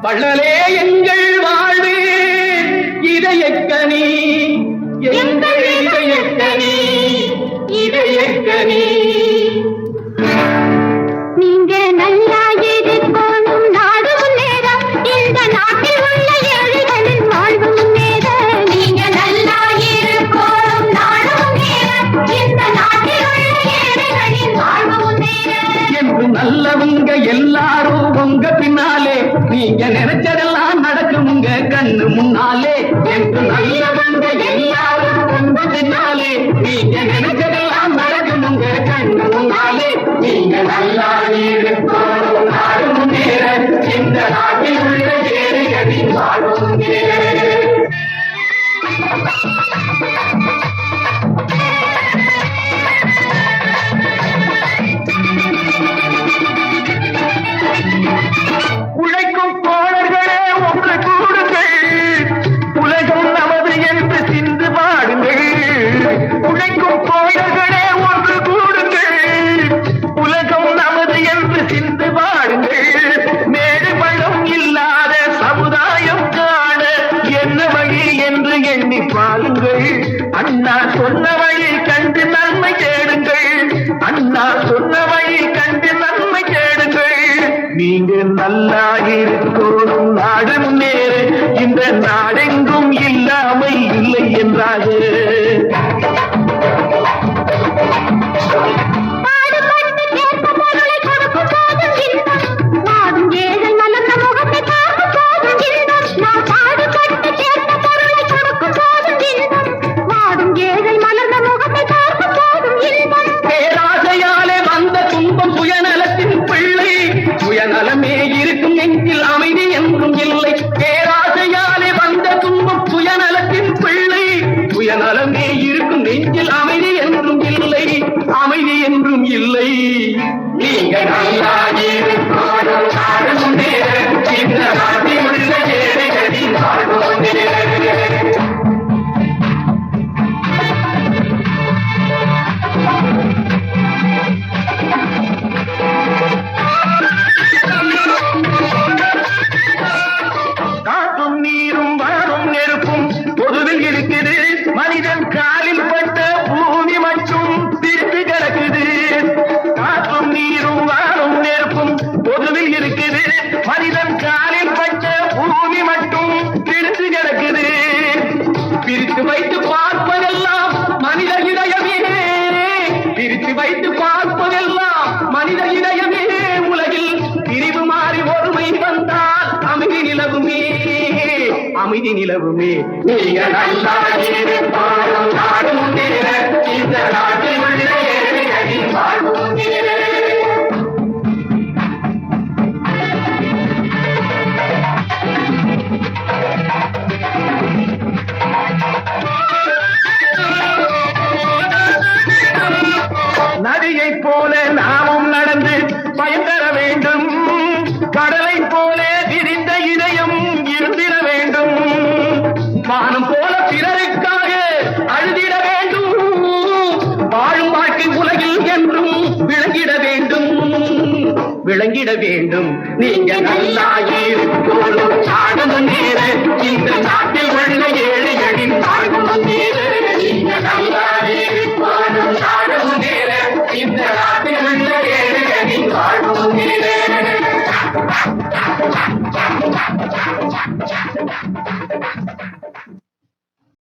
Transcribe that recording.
வள்ளலே எங்கள் வாழ்வே இதயக்கனி, எங்கள் இதயக்கனி, இதயக்கனி. நீங்க நல்லா இருக்கணும், நாடு முன்னேற, இந்த நாட்டில் உள்ள ஏழைகளின் வாழ்வு முன்னேற. நீங்க நல்லா இருக்கணும், நாடு முன்னேற, இந்த நாட்டில் உள்ள ஏழைகளின் வாழ்வு முன்னேற. என்று நல்லவங்க எல்லாரும் உங்க பின்னாலே, நீங்க நினைச்சதெல்லாம் நடக்கும் உங்க கண்ணு முன்னாலே. என்று நல்லவங்க எல்லாரும் உங்க பின்னாலே, நீங்க நினைச்சதெல்லாம் நடக்கும் உங்க கண்ணு முன்னாலே. நீங்க நல்லா இருக்கணும், நாடு முன்னேற, இந்த நாட்டில் உள்ள ஏழைகளின் வாழ்வு முன்னேற. உழைக்கும் தோழர்களே ஒன்று கூடுங்கள், உலகம் நமது என்று சிந்து பாடுங்கள். உழைக்கும் தோழர்களே ஒன்று கூடுங்கள், உலகம் நமது என்று சிந்து பாடுங்கள். மேடு பள்ளம் இல்லாத சமுதாயம் காண என்ன வழி என்று எண்ணி பாருங்கள். அண்ணா சொன்ன வழி கண்டு நன்மை தேடுங்கள், அண்ணா சொன்ன வழி கண்டு நன்மை தேடுங்கள். நீங்க நல்லா இருக்கணும், நாடு முன்னேற, இந்த நாடெங்கும் இல்லாமை இல்லை என்றாக. பாடுபட்டு கேட்ப பொருளை கொடுக்கும் போதும் இன்பம், வாடும் ஏழை மலர்ந்த முகத்தை பார்க்கும் போதும் இன்பம். நான் பாடுபட்டு கேட்ப பொருளை கொடுக்கும் போதும் இன்பம், வாடும் ஏழை மலர்ந்த முகத்தை பார்க்கும் போதும் இன்பம். பேராசையாலே வந்த துன்பம் சுயநலத்தின் பிள்ளை, சுயநலமே இருக்கும் நெஞ்சில் அமைதி என்றும் இல்லை. பேராசையாலே வந்த துன்பம் சுயநலத்தின் பிள்ளை, சுயநலமே இருக்கும் நெஞ்சில் அமைதி என்றும் இல்லை, அமைதி என்றும் இல்லை. நீங்க நல்லா இருக்கணும், நாடு முன்னேற, இந்த நாட்டில் உள்ள ஏழைகளின் வாழ்வு முன்னேற. காற்றும் நீரும் வாரும் நெருப்பும் பொதுவில் இருக்குது, மனிதன் காலில் பட்ட பூமி மட்டும் பிரித்து கிடக்குது. காற்றும் நீரும் வாரும் நெருப்பும் பொதுவில் இருக்குது, மனிதன் காலில் பட்ட பூமி மட்டும் பிரித்து கிடக்குது. பிரித்து வைத்து பார்ப்பதெல்லாம் மனித இதயமே, பிரித்து வைத்து பார்ப்பதெல்லாம் மனித இதயமே. உலகில் பிரிவு மாறி ஒருமை வந்தால் அமைதி நிலவுமே, அமைதி நிலவுமே. நீங்க நல்லா இருக்கணும், நாடு முன்னேற, இந்த நாட்டில் உள்ள ஏழைகளின் வாழ்வு முன்னேற. நதியை போல நாமும் நடந்து பயன் தர வேண்டும், கடலை போல விரிந்த இதயம் இருந்திட வேண்டும். வானம் போல பிறருக்காக அழுதிட வேண்டும், வாழும் வாழ்க்கை உலகில் என்றும் விளங்கிட வேண்டும், விளங்கிட வேண்டும். நீங்க நல்லா இருக்கணும், நாடு முன்னேற, இந்த நாட்டில் உள்ள ஏழைகளின் வாழ்வு